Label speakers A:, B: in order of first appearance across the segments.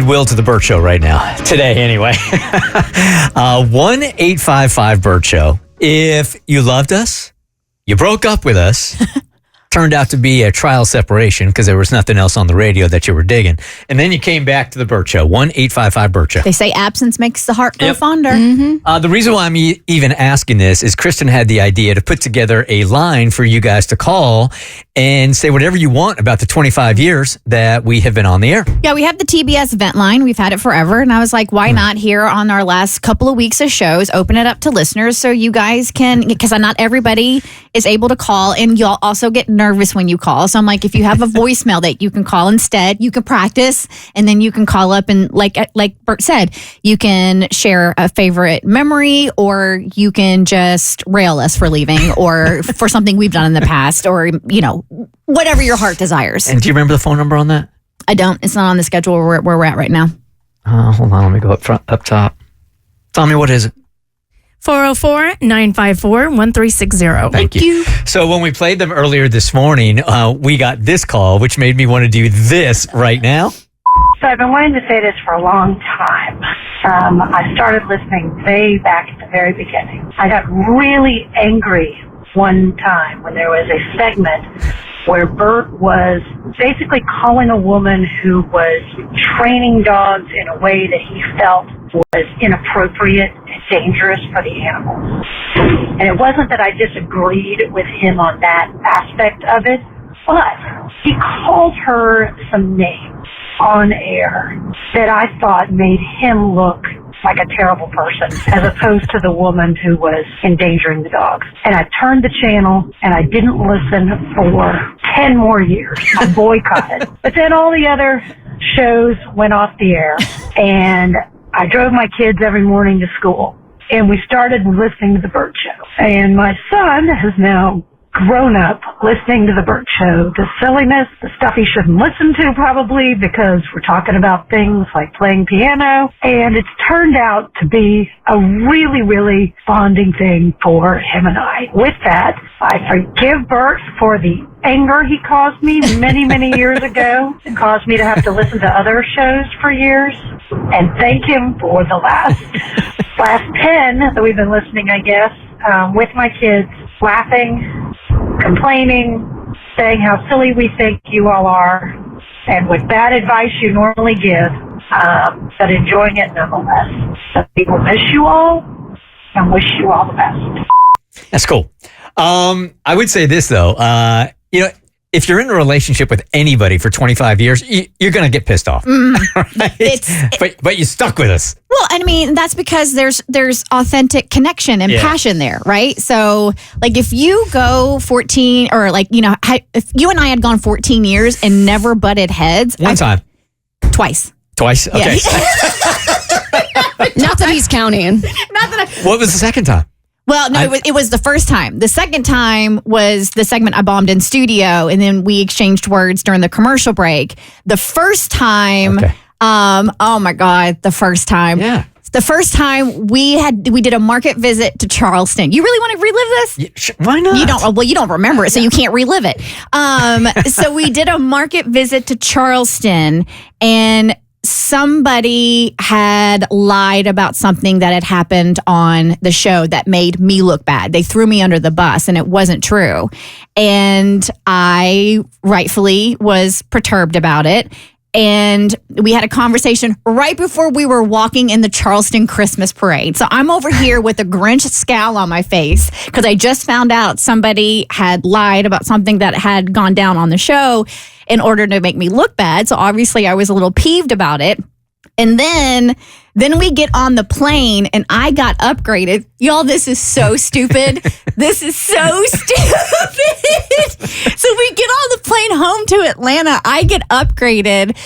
A: will to the Bert Show right now. Today, anyway. 1-855-BERT Show. If you loved us, you broke up with us, turned out to be a trial separation because there was nothing else on the radio that you were digging, and then you came back to the Bert Show. 1-855-BERT Show.
B: They say absence makes the heart grow fonder.
A: The reason why I'm even asking this is Kristen had the idea to put together a line for you guys to call and say whatever you want about the 25 years that we have been on the air.
B: Yeah, we have the TBS event line. We've had it forever. And I was like, why not here on our last couple of weeks of shows, open it up to listeners so you guys can, because not everybody is able to call. And you'll also get nervous when you call. So I'm like, if you have a voicemail that you can call instead, you can practice and then you can call up and like Bert said, you can share a favorite memory or you can just rail us for leaving or for something we've done in the past or, whatever your heart desires.
A: And do you remember the phone number on that?
B: I don't. It's not on the schedule where we're at right now.
A: Hold on. Let me go up top. Tommy, what is it?
C: 404-954-1360.
A: Thank you. So when we played them earlier this morning, we got this call, which made me want to do this right now.
D: So I've been wanting to say this for a long time. I started listening way back at the very beginning. I got really angry one time when there was a segment where Bert was basically calling a woman who was training dogs in a way that he felt was inappropriate and dangerous for the animals. And it wasn't that I disagreed with him on that aspect of it, but he called her some names on air that I thought made him look like a terrible person as opposed to the woman who was endangering the dogs. And I turned the channel and I didn't listen for 10 more years. I boycotted. But then all the other shows went off the air and I drove my kids every morning to school and we started listening to the Bert Show. And my son has now grown up listening to the Bert Show, the silliness, the stuff he shouldn't listen to probably because we're talking about things like playing piano, and it's turned out to be a really, really bonding thing for him and I. With that, I forgive Bert for the anger he caused me many, many years ago and caused me to have to listen to other shows for years, and thank him for the last 10 that we've been listening, I guess, with my kids, laughing, complaining, saying how silly we think you all are, and with bad advice you normally give, but enjoying it nonetheless. So we will miss you all and wish you all the best.
A: That's cool. I would say this, though. If you're in a relationship with anybody for 25 years, you're going to get pissed off. Right? But you stuck with us.
B: Well, I mean, that's because there's authentic connection and passion there, right? So, like, if you go 14 or if you and I had gone 14 years and never butted heads.
A: Time.
B: Twice.
A: Twice? Okay.
B: Yeah.
E: Not that he's counting.
A: What was the second time?
B: Well, no, it was the first time. The second time was the segment I bombed in studio, and then we exchanged words during the commercial break. The first time, oh my God, the first time.
A: Yeah.
B: The first time we did a market visit to Charleston. You really want to relive this?
A: Yeah, why not?
B: You don't remember it, so you can't relive it. So we did a market visit to Charleston, and somebody had lied about something that had happened on the show that made me look bad. They threw me under the bus and it wasn't true. And I rightfully was perturbed about it. And we had a conversation right before we were walking in the Charleston Christmas parade. So I'm over here with a Grinch scowl on my face because I just found out somebody had lied about something that had gone down on the show in order to make me look bad. So obviously I was a little peeved about it. And then we get on the plane and I got upgraded. Y'all, this is so stupid. This is so stupid. So we get on the plane home to Atlanta. I get upgraded.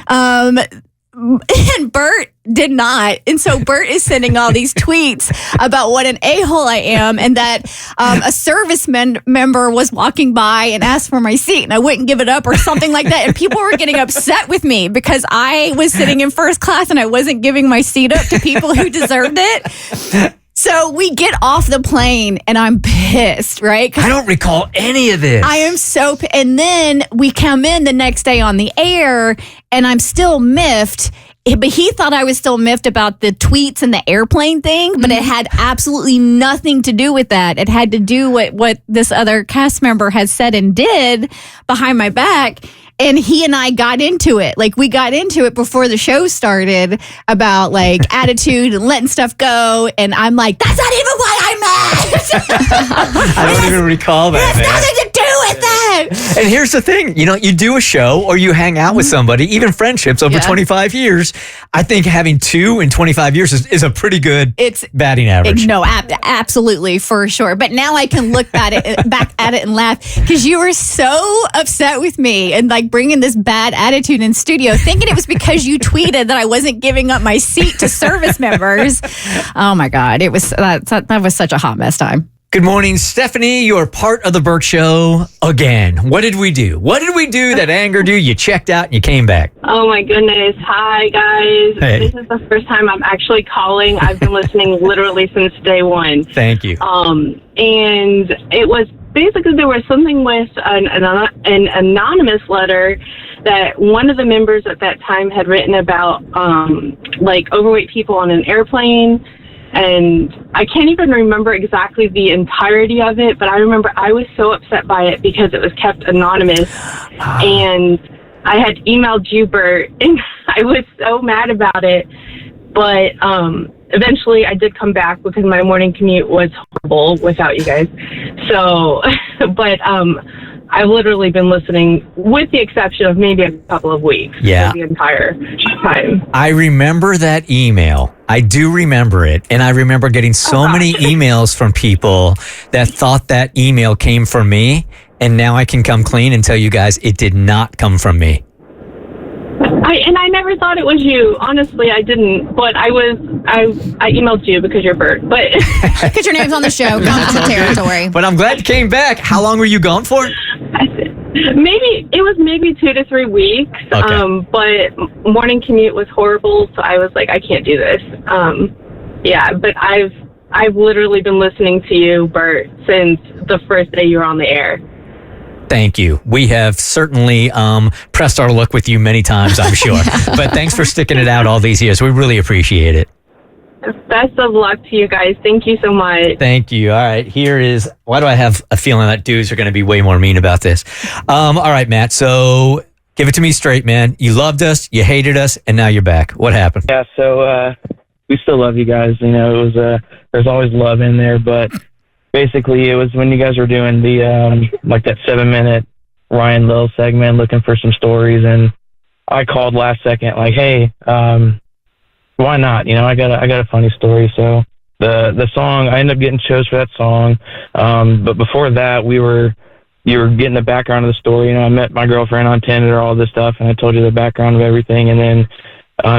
B: And Bert did not. And so Bert is sending all these tweets about what an a-hole I am and that a service member was walking by and asked for my seat and I wouldn't give it up or something like that. And people were getting upset with me because I was sitting in first class and I wasn't giving my seat up to people who deserved it. So we get off the plane and I'm pissed, right?
A: I don't recall any of this.
B: I am so and then we come in the next day on the air and I'm still miffed. But he thought I was still miffed about the tweets and the airplane thing, but it had absolutely nothing to do with that. It had to do with what this other cast member had said and did behind my back. And he and I got into it. Like, we got into it before the show started about like attitude and letting stuff go. And I'm like, that's not even what I meant.
A: I don't even recall that.
B: It has nothing to do with that.
A: And here's the thing, you do a show or you hang out with somebody, even friendships over 25 years. I think having 2 in 25 years is a pretty good batting average.
B: No, absolutely, for sure. But now I can look back at it and laugh because you were so upset with me and like bringing this bad attitude in studio, thinking it was because you tweeted that I wasn't giving up my seat to service members. Oh my God, that was such a hot mess time.
A: Good morning, Stephanie. You're part of the Bert Show again. What did we do? What did we do that angered you? You checked out and you came back.
E: Oh, my goodness. Hi, guys.
A: Hey.
E: This is the first time I'm actually calling. I've been listening literally since day one.
A: Thank you.
E: And it was basically there was something with an anonymous letter that one of the members at that time had written about, like overweight people on an airplane. And I can't even remember exactly the entirety of it, but I remember I was so upset by it because it was kept anonymous. And I had emailed you, Bert, and I was so mad about it. But eventually I did come back because my morning commute was horrible without you guys. So, but I've literally been listening with the exception of maybe a couple of weeks.
A: Yeah.
E: For the entire time.
A: I remember that email. I do remember it. And I remember getting so many emails from people that thought that email came from me. And now I can come clean and tell you guys it did not come from me.
E: I never thought it was you. Honestly, I didn't. But I emailed you because you're Bert. But
B: because your name's on the show, conflict of territory.
A: But I'm glad you came back. How long were you gone for?
E: It was maybe 2 to 3 weeks.
A: Okay.
E: But morning commute was horrible, so I was like, I can't do this. Yeah, but I've literally been listening to you, Bert, since the first day you were on the air.
A: Thank you. We have certainly pressed our luck with you many times, I'm sure. But thanks for sticking it out all these years. We really appreciate it.
E: Best of luck to you guys. Thank you so much.
A: Thank you. All right. Here is, why do I have a feeling that dudes are going to be way more mean about this? All right, Matt. So give it to me straight, man. You loved us, you hated us, and now you're back. What happened?
F: Yeah, so we still love you guys. You know, it was there's always love in there, but basically, it was when you guys were doing the like that 7-minute Ryan Lill segment, looking for some stories, and I called last second, like, hey, why not? You know, I got a funny story. So the song, I ended up getting chose for that song, but before that, you were getting the background of the story. You know, I met my girlfriend on Tinder, all this stuff, and I told you the background of everything, and then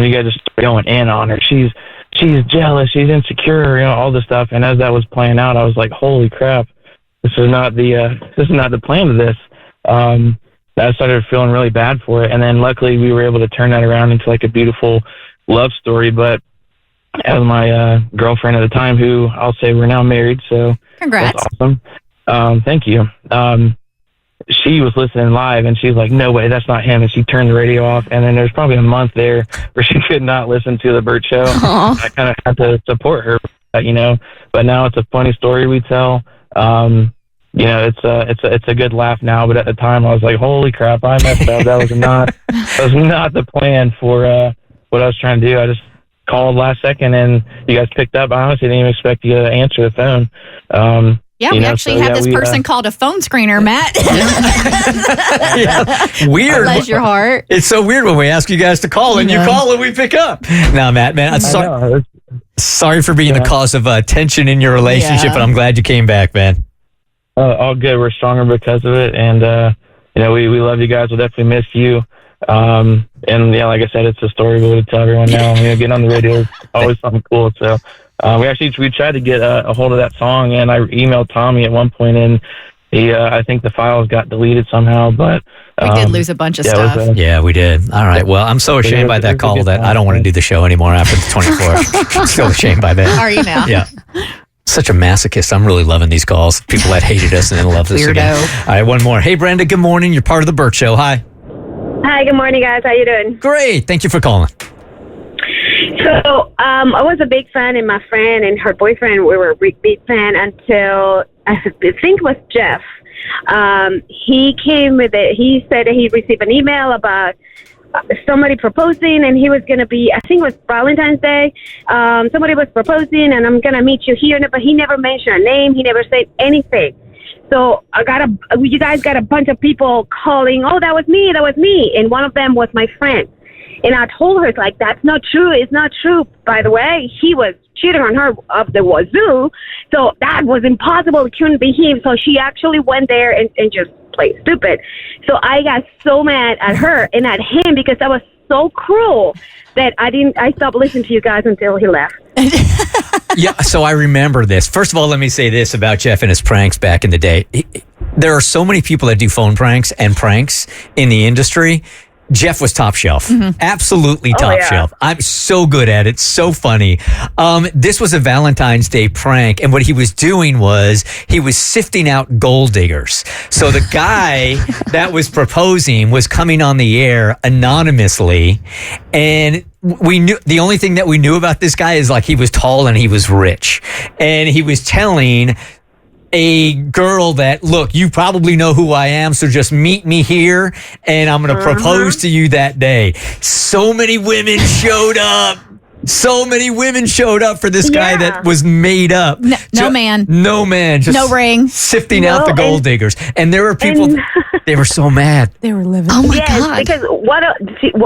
F: you guys just started going in on her. She's jealous, she's insecure, you know, all this stuff. And as that was playing out, I was like, holy crap, this is not the plan of this. I started feeling really bad for it. And then luckily we were able to turn that around into like a beautiful love story. But as my girlfriend at the time, who I'll say we're now married, so
B: congrats.
F: That's awesome. Thank you. She was listening live and she's like, no way, that's not him. And she turned the radio off. And then there's probably a month there where she could not listen to the Bert Show. I kind of had to support her, you know, but now it's a funny story we tell. You know, it's a good laugh now, but at the time I was like, holy crap, I messed up. That was not the plan for what I was trying to do. I just called last second and you guys picked up. I honestly didn't even expect you to answer the phone.
B: Yeah, we actually had this person called a phone screener, Matt.
A: Yeah, weird.
B: Bless your heart.
A: It's so weird when we ask you guys to call and you call and we pick up. No, Matt, man, I'm sorry for being the cause of tension in your relationship, but I'm glad you came back, man.
F: All good. We're stronger because of it, and you know, we love you guys. We'll definitely miss you. And yeah, like I said, it's a story we would tell everyone now. You know, getting on the radio is always something cool. So. We tried to get a hold of that song, and I emailed Tommy at one point, and he, I think the files got deleted somehow, but
B: we did lose a bunch of stuff.
A: Yeah, we did. All right. Well, I'm so ashamed by that call that I don't want to do the show anymore after the 24th. I'm so ashamed by that.
B: Are you now?
A: Yeah. Such a masochist. I'm really loving these calls. People that hated us and then love this again. All right, one more. Hey, Brenda, good morning. You're part of the Bert Show. Hi.
G: Hi, good morning, guys. How you doing?
A: Great. Thank you for calling.
G: So I was a big fan, and my friend and her boyfriend, we were a big fan until I think it was Jeff. He came with it. He said that he received an email about somebody proposing, and he was going to be, I think it was Valentine's Day. Somebody was proposing, and I'm going to meet you here. But he never mentioned a name. He never said anything. So you guys got a bunch of people calling, oh, that was me. And one of them was my friend. And I told her, it's like, that's not true. It's not true. By the way, he was cheating on her up the wazoo. So that was impossible. It couldn't be him. So she actually went there and just played stupid. So I got so mad at her and at him because that was so cruel that I stopped listening to you guys until he left.
A: Yeah, so I remember this. First of all, let me say this about Jeff and his pranks back in the day. There are so many people that do phone pranks and pranks in the industry. Jeff was top shelf. Absolutely top shelf. I'm so good at it. So funny. This was a Valentine's Day prank. And what he was doing was he was sifting out gold diggers. So the guy that was proposing was coming on the air anonymously. And we knew the only thing that we knew about this guy is like he was tall and he was rich. And he was telling a girl that, look, you probably know who I am, so just meet me here and I'm going to propose to you that day. So many women showed up. So many women showed up for this guy that was made up.
B: No man.
A: Just
B: no ring.
A: Sifting out the gold diggers. And there were people, they were so mad.
C: They were living.
B: Oh my God.
G: Because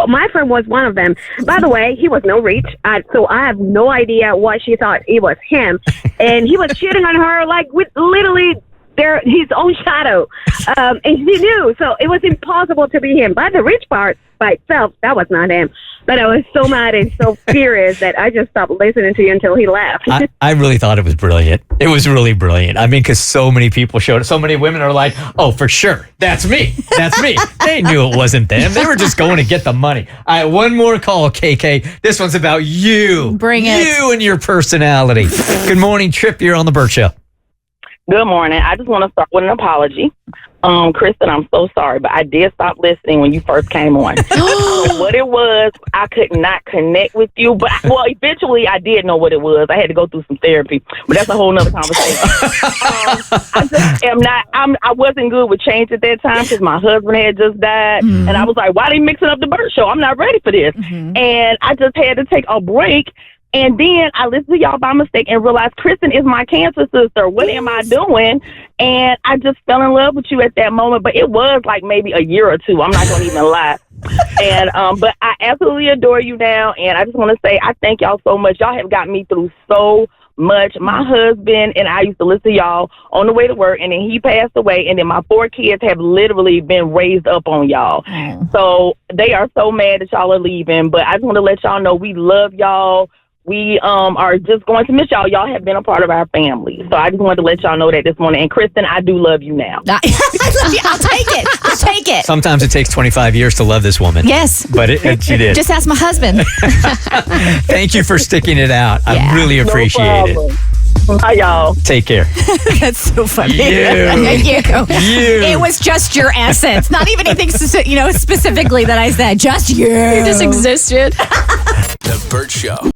G: my friend was one of them. By the way, he was no reach. So I have no idea why she thought it was him. And he was cheating on her like with literally his own shadow. And she knew. So it was impossible to be him. But the rich part by itself, that was not him. But I was so mad and so furious that I just stopped listening to you until he left.
A: I really thought it was brilliant. It was really brilliant. I mean, because so many people showed up. So many women are like, oh, for sure. That's me. That's me. They knew it wasn't them. They were just going to get the money. All right, one more call, KK. This one's about you.
B: Bring it.
A: You and your personality. Good morning, Trip. You're on the Bert Show.
H: Good morning. I just want to start with an apology. Kristen, I'm so sorry, but I did stop listening when you first came on. I don't know what it was. I could not connect with you, but eventually I did know what it was. I had to go through some therapy, but that's a whole nother conversation. I wasn't good with change at that time because my husband had just died, and I was like, why are they mixing up the Bert Show? I'm not ready for this. And I just had to take a break. And then I listened to y'all by mistake and realized Kristen is my cancer sister. What am I doing? And I just fell in love with you at that moment. But it was like maybe a year or two. I'm not going to even lie. And but I absolutely adore you now. And I just want to say I thank y'all so much. Y'all have got me through so much. My husband and I used to listen to y'all on the way to work, and then he passed away. And then my 4 kids have literally been raised up on y'all. So they are so mad that y'all are leaving. But I just want to let y'all know we love y'all. We are just going to miss y'all. Y'all have been a part of our family. So I just wanted to let y'all know that this morning. And Kristen, I do love you now.
B: I'll take it. I'll take it.
A: Sometimes it takes 25 years to love this woman.
B: Yes.
A: But she did.
B: Just ask my husband.
A: Thank you for sticking it out. I really appreciate it.
H: Hi, y'all.
A: Take care.
B: That's so funny.
A: You.
B: It was just your essence. Not even anything specifically that I said. Just you.
C: You just existed.
I: The Bert Show.